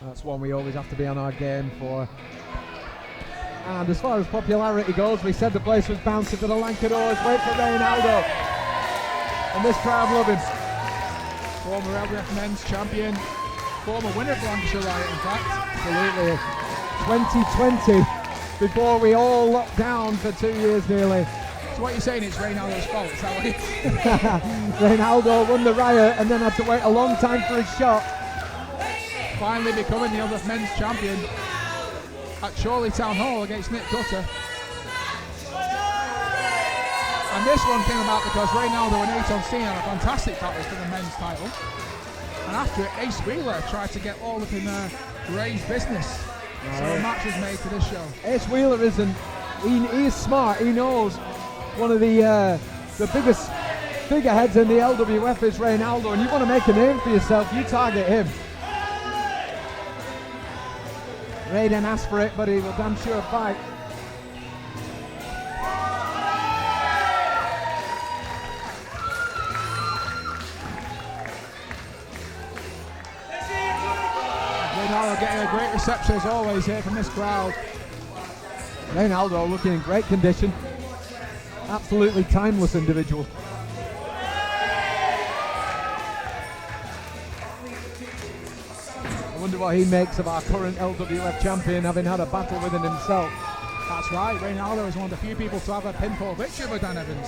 That's one we always have to be on our game for. And as far as popularity goes, we said the place was bouncing for the Lancashires. Wait for Raynaldo. And this crowd love him. Former LBF men's champion, former winner of Lancashire RIOT, in fact. Absolutely. 2020, before we all locked down for 2 years nearly. So what you're saying, it's Raynaldo's fault, is that what it is? Raynaldo won the RIOT and then had to wait a long time for his shot. Finally becoming the LBF men's champion at Chorley Town Hall against Nick Cutter. And this one came about because Raynaldo and Aton Steen had a fantastic battle for the men's title. And after it, Ace Wheeler tried to get all up in Ray's business. So a match was made for this show. Ace Wheeler isn't, he is smart, he knows one of the biggest figureheads in the LWF is Raynaldo, and you want to make a name for yourself, you target him. Ray didn't ask for it, but he will damn sure fight. Raynaldo getting a great reception as always here from this crowd. Raynaldo looking in great condition. Absolutely timeless individual. I wonder what he makes of our current LWF champion, having had a battle within himself. That's right, Raynaldo is one of the few people to have a pinfall victory over Dan Evans.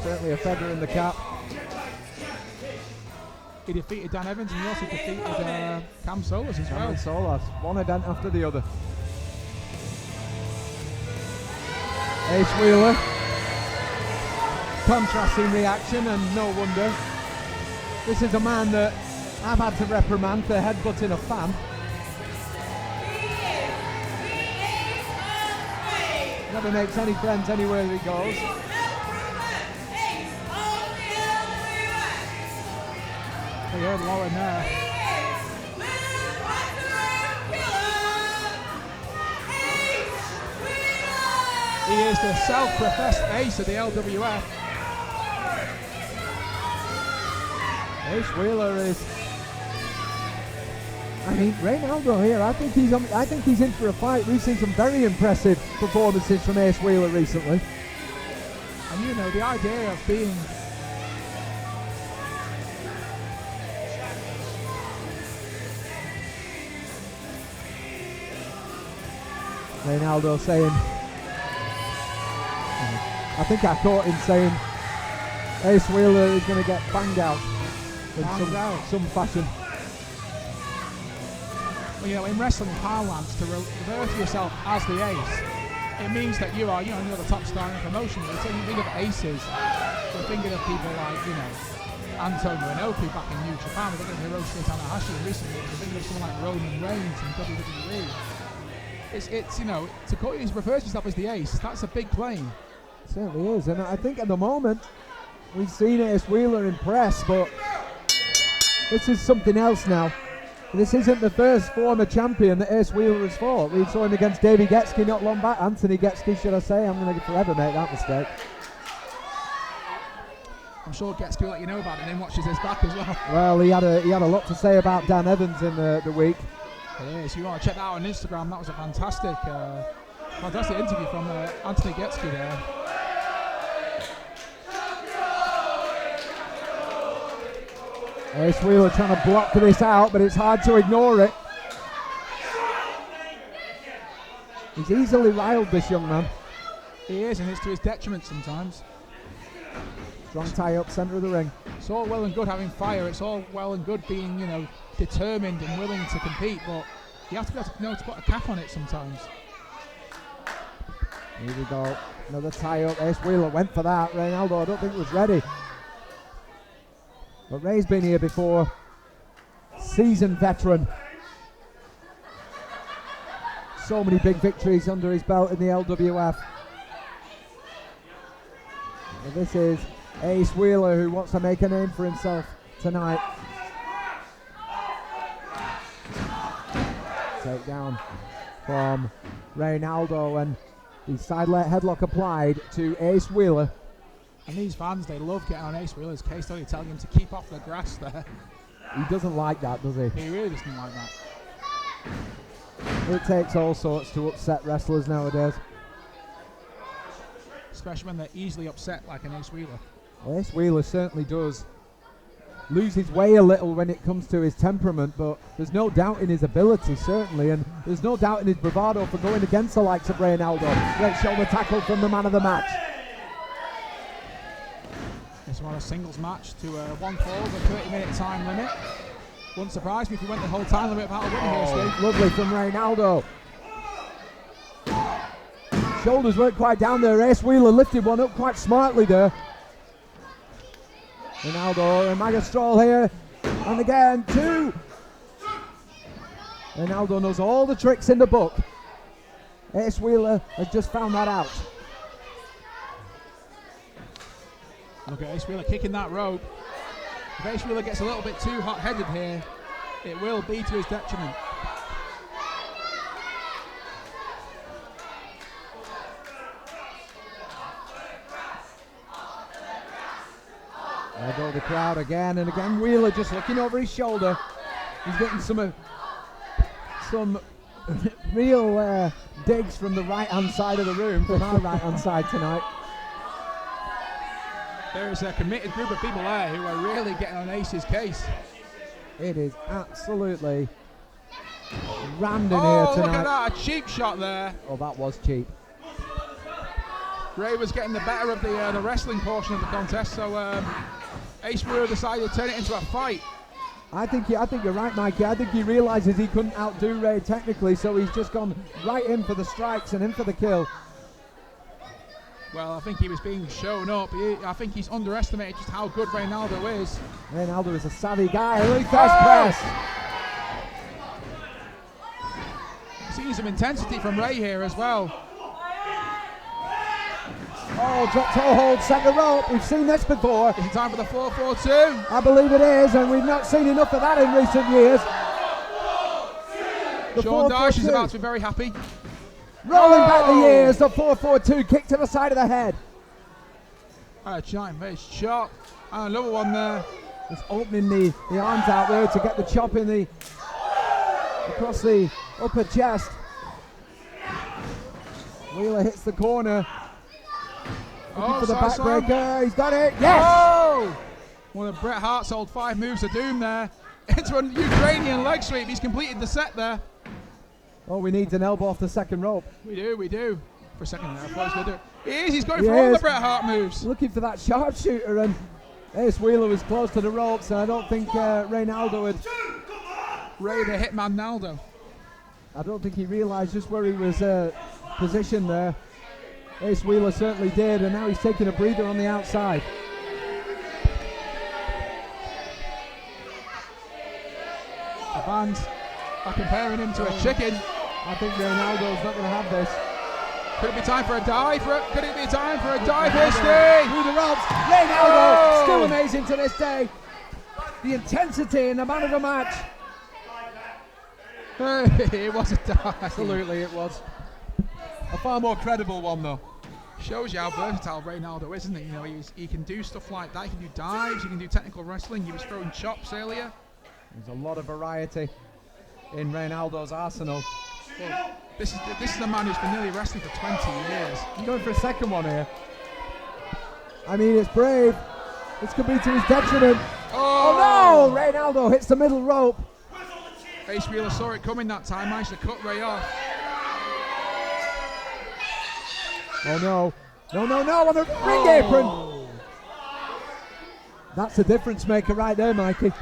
Certainly a feather in the cap. He defeated Dan Evans and he also defeated Cam Solas as well. Solas, one event after the other. Ace Wheeler. Contrasting reaction, and no wonder. This is a man that I've had to reprimand for headbutting a fan. Never makes any friends anywhere he goes. We heard Lauren there. He is the self-professed ace of the LWF. Ace Wheeler is. I mean, Raynaldo here. I think he's in for a fight. We've seen some very impressive performances from Ace Wheeler recently. And you know, the idea of being Raynaldo saying, I think I caught him saying Ace Wheeler is going to get banged out in some fashion. Well, you know, in wrestling parlance, to refer to yourself as the ace, it means that you are, you're the top star in the promotion. So you think of aces, you're thinking of people like, Antonio Inoki back in New Japan, we're thinking of Hiroshi Tanahashi recently, we're thinking of someone like Roman Reigns in WWE. It's to call you, refer to yourself as the ace, that's a big claim. It certainly is, and I think at the moment, we've seen Ace Wheeler impress, but this is something else now. This isn't the first former champion that Ace Wheeler has fought. We saw him against Davey Getsky not long back. Anthony Getsky, should I say. I'm going to forever make that mistake. I'm sure Getsky will let you know about it and then watches his back as well. Well, he had a lot to say about Dan Evans in the week. It is. You want to check that out on Instagram. That was a fantastic interview from Anthony Getsky there. Ace Wheeler trying to block this out, but it's hard to ignore it. He's easily riled, this young man. He is, and it's to his detriment sometimes. Strong tie up, centre of the ring. It's all well and good having fire. It's all well and good being, determined and willing to compete, but you have to be able to know to put a cap on it sometimes. Here we go. Another tie up. Ace Wheeler went for that. Raynaldo, I don't think was ready. But Ray's been here before. Seasoned veteran. So many big victories under his belt in the LWF. And this is Ace Wheeler, who wants to make a name for himself tonight. Takedown from Raynaldo, and the side headlock applied to Ace Wheeler. And these fans, they love getting on Ace Wheeler's case, don't they? Telling him to keep off the grass there. He doesn't like that, does he? He really doesn't like that. It takes all sorts to upset wrestlers nowadays. Especially when they're easily upset like an Ace Wheeler. Well, Ace Wheeler certainly does lose his way a little when it comes to his temperament, but there's no doubt in his ability, certainly, and there's no doubt in his bravado for going against the likes of Raynaldo. Great shoulder tackle from the man of the match. This one a singles match to one fall with a 30-minute time limit. Wouldn't surprise me if we went the whole time limit without a winner here, Steve. Lovely from Raynaldo. Shoulders weren't quite down there. Ace Wheeler lifted one up quite smartly there. Raynaldo and Magistral here. And again, 2. Raynaldo knows all the tricks in the book. Ace Wheeler has just found that out. Look at Ace Wheeler kicking that rope. If Ace Wheeler gets a little bit too hot-headed here, it will be to his detriment. There go the crowd again and again. Wheeler just looking over his shoulder. He's getting some real digs from the right-hand side of the room, from our right-hand side tonight. There's a committed group of people there who are really getting on Ace's case. It is absolutely rammed in here Oh, tonight. look at that, a cheap shot there. Oh, that was cheap. Ray was getting the better of the wrestling portion of the contest, so Ace Wheeler decided to turn it into a fight. I think you're right, Mikey. I think he realizes he couldn't outdo Ray technically, so he's just gone right in for the strikes and in for the kill. Well, I think he was being shown up. I think he's underestimated just how good Raynaldo is. Raynaldo is a savvy guy. Really fast press. Seeing some intensity from Ray here as well. Oh, drop toe hold, second rope. We've seen this before. Is it time for the 4-4-2? I believe it is, and we've not seen enough of that in recent years. The Sean Dyche is 4-4-2. about to be very happy. Rolling back the years, the 4-4-2, kick to the side of the head. A giant face chop. And another one there. Just opening the arms out there to get the chop in across the upper chest. Wheeler hits the corner. Looking for the backbreaker. He's got it. Yes! Oh! One of Bret Hart's old 5 moves of doom there. Into a Ukrainian leg sweep. He's completed the set there. Oh, we need an elbow off the second rope. We do. For a second there, I thought he was going to do it. He is, he's going for all the Bret Hart moves. Looking for that sharpshooter, and Ace Wheeler was close to the ropes, and I don't think Raynaldo had... Ray the Hitman Naldo. I don't think he realised just where he was positioned there. Ace Wheeler certainly did, and now he's taking a breather on the outside. The fans are comparing him to a chicken. I think Raynaldo's not going to have this. Could it be time for a dive? Could it be time for a dive here, Steve? Through the ropes. Raynaldo, still amazing to this day. The intensity in the man of the match. It was a dive. Absolutely, it was. A far more credible one, though. Shows you how versatile Raynaldo is, isn't it? You know, he can do stuff like that. He can do dives. He can do technical wrestling. He was throwing chops earlier. There's a lot of variety in Raynaldo's arsenal. Well, this is the man who's been nearly wrestling for 20 years. I'm going for a second one here. I mean, it's brave. This could be to his detriment. Oh no! Raynaldo hits the middle rope. Ace Wheeler saw it coming that time. Managed to cut Ray off. Oh no. No, on the ring apron. That's a difference maker right there, Mikey.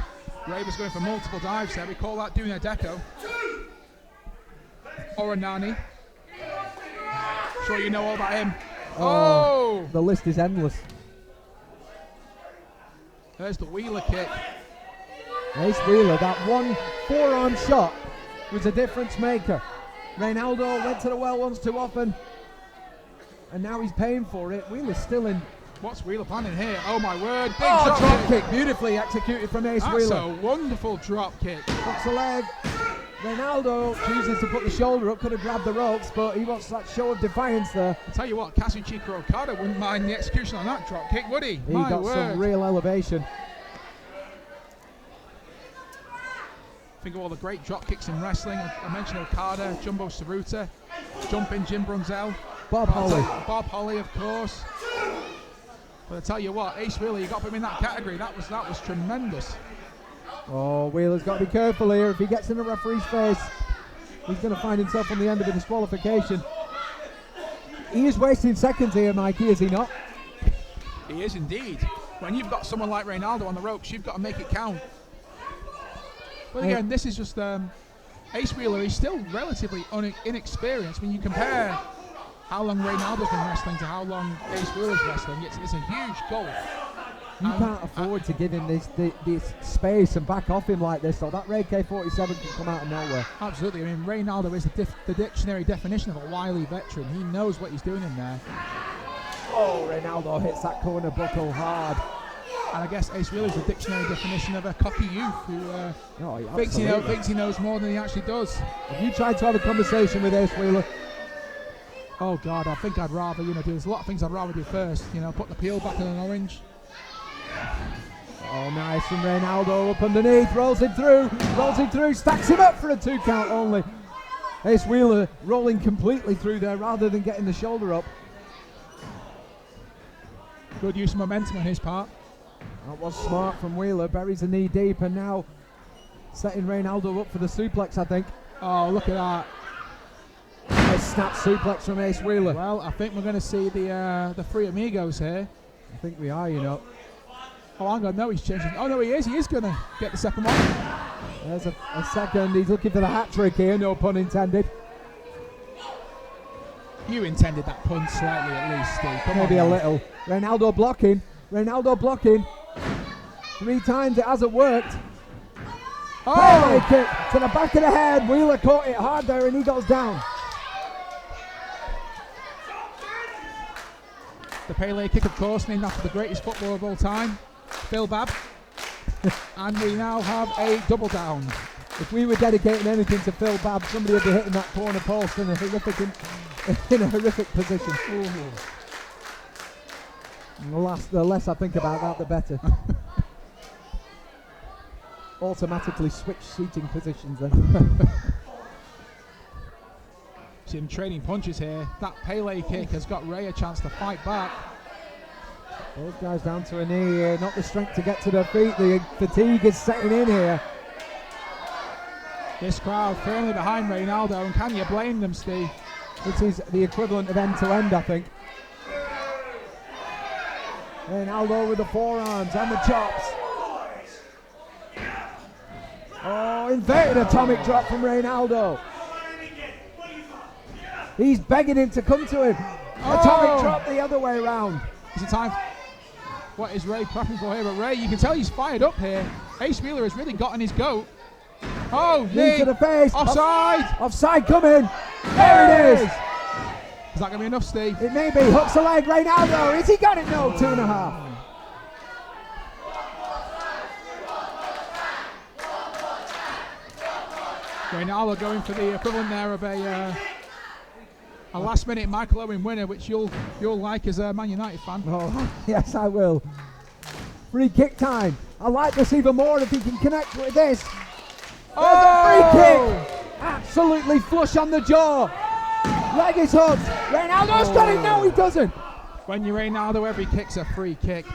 Ray was going for multiple dives there. We call that doing a deco. Or a nanny. Sure you know all about him. Oh! The list is endless. There's the Wheeler kick. Ace Wheeler, that one forearm shot was a difference maker. Raynaldo went to the well once too often, and now he's paying for it. Wheeler's still in. What's Wheeler planning here? Oh my word. Big drop kick. Beautifully executed from Ace Wheeler. That's a wonderful drop kick. Hooks the leg. Raynaldo chooses to put the shoulder up, could have grabbed the ropes, but he wants that show of defiance there. I'll tell you what, Kazuchika Okada wouldn't mind the execution on that drop kick, would he? He got some real elevation. Think of all the great drop kicks in wrestling. I mentioned Okada, Jumbo Saruta, Jumping Jim Brunzell, Bob Holly. Bob Holly, of course. But I tell you what, Ace Wheeler, you got to put him in that category. That was tremendous. Oh, Wheeler's got to be careful here. If he gets in the referee's face, he's going to find himself on the end of a disqualification. He is wasting seconds here, Mikey, is he not? He is indeed. When you've got someone like Raynaldo on the ropes, you've got to make it count. But again, this is just Ace Wheeler. He's still relatively inexperienced. When you compare how long Raynaldo's been wrestling to how long Ace Wheeler's wrestling, it's a huge gulf. You can't afford to give him this space and back off him like this, so that Ray K47 can come out of nowhere. Absolutely. I mean, Raynaldo is the dictionary definition of a wily veteran. He knows what he's doing in there. Oh, Raynaldo hits that corner buckle hard. And I guess Ace Wheeler is the dictionary definition of a cocky youth who thinks he knows more than he actually does. Have you tried to have a conversation with Ace Wheeler? Oh God, I think I'd rather, there's a lot of things I'd rather do first. Put the peel back in an orange. Oh, nice from Raynaldo up underneath, rolls him through, stacks him up for a 2 count only. Ace Wheeler rolling completely through there rather than getting the shoulder up. Good use of momentum on his part. That was smart from Wheeler, buries the knee deep and now setting Raynaldo up for the suplex, I think. Oh, look at that. A snap suplex from Ace Wheeler. Well, I think we're going to see the Three Amigos here. I think we are, Oh, hang on, no, he's changing. Oh, no, he is going to get the second one. There's a second. He's looking for the hat trick here, no pun intended. You intended that pun slightly at least, Steve. Maybe a little. Raynaldo blocking. 3 times, it hasn't worked. Oh! Kick to the back of the head. Wheeler caught it hard there and he goes down. The Pele kick, of course, named after the greatest footballer of all time, Phil Babb. And we now have a double down. If we were dedicating anything to Phil Babb, somebody would be hitting that corner post in a horrific position. The less I think about that, the better. Automatically switch seating positions then. See him trading punches here. That Pele kick has got Ray a chance to fight back. Both guys down to a knee here, not the strength to get to their feet. The fatigue is setting in here. This crowd firmly behind Raynaldo, and can you blame them, Steve? This is the equivalent of end to end, I think. Raynaldo with the forearms and the chops. Oh, inverted atomic drop from Raynaldo. He's begging him to come to him. Atomic drop the other way around. Is it time? What is Ray prepping for here? But Ray, you can tell he's fired up here. Ace Wheeler has really gotten his goat. Oh, knee to the face. Offside. Offside coming. There it is. Is that going to be enough, Steve? It may be. Hooks the leg. Raynaldo. Has he got it? No. 2.5. Raynaldo going for the equivalent there of a last-minute Michael Owen winner, which you'll like as a Man United fan. Oh, yes, I will. Free kick time. I like this even more if he can connect with this. There's a free kick. Absolutely flush on the jaw. Leg is hooked. Raynaldo's got it. No, he doesn't. When you're Raynaldo, every kick's a free kick.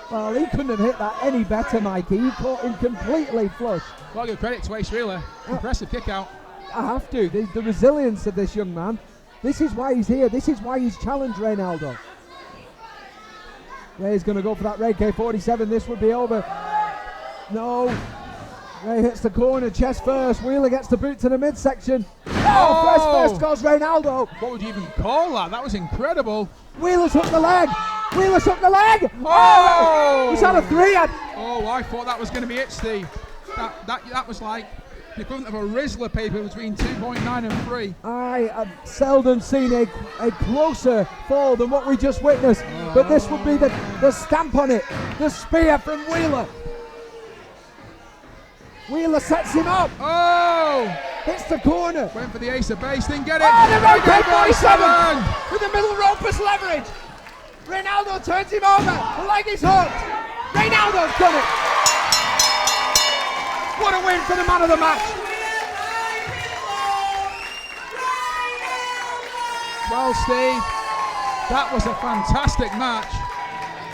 Well, he couldn't have hit that any better, Mikey. He caught him completely flush. Well, give credit to Ace Wheeler. Impressive kick out. I have to. The resilience of this young man. This is why he's here. This is why he's challenged Raynaldo. Ray's going to go for that Ray K47. This would be over. No. Ray hits the corner, chest first. Wheeler gets the boot to the midsection. Oh, first goes Raynaldo. What would you even call that? That was incredible. Wheeler's hooked the leg. Wheeler's hooked the leg. Oh! He's had a 3. Oh, I thought that was going to be it, Steve. That was like the equivalent of a Rizzler paper between 2.9 and 3. I have seldom seen a closer fall than what we just witnessed. But this would be the stamp on it. The spear from Wheeler. Wheeler sets him up. Oh! Hits the corner. Went for the ace of base, didn't get it. Oh, the Ray K47 with the middle rope as leverage. Raynaldo turns him over. The leg is hooked. Raynaldo's done it. What a win for the man of the match. Well, Steve, that was a fantastic match.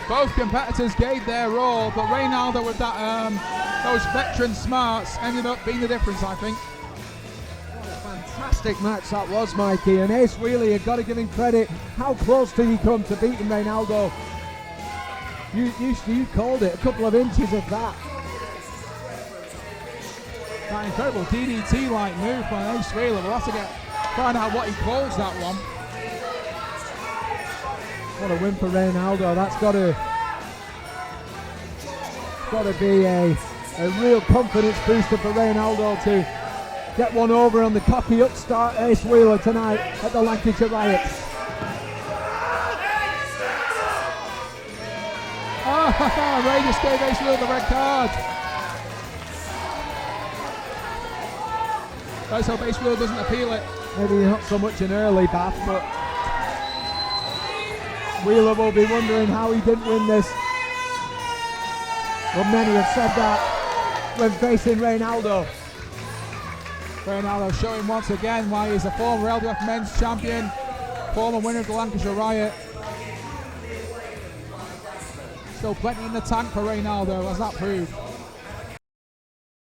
Both competitors gave their all, but Raynaldo with that those veteran smarts ended up being the difference, I think. What a fantastic match that was, Mikey. And Ace Wheeler, you've got to give him credit. How close did he come to beating Raynaldo? You called it, a couple of inches of that. That incredible DDT-like move by Ace Wheeler. We'll have to find out what he calls that one. What a win for Raynaldo. That's got to be a real confidence booster for Raynaldo to get one over on the cocky upstart Ace Wheeler tonight at the Lancashire Riot. Ray just gave Ace Wheeler the red card. Let's hope Ace Wheeler doesn't appeal it. Maybe not so much an early bath, but Wheeler will be wondering how he didn't win this. Well, many have said that when facing Raynaldo. Raynaldo showing once again why he's a former LWF men's champion, former winner of the Lancashire Riot. Still plenty in the tank for Raynaldo, as that proved.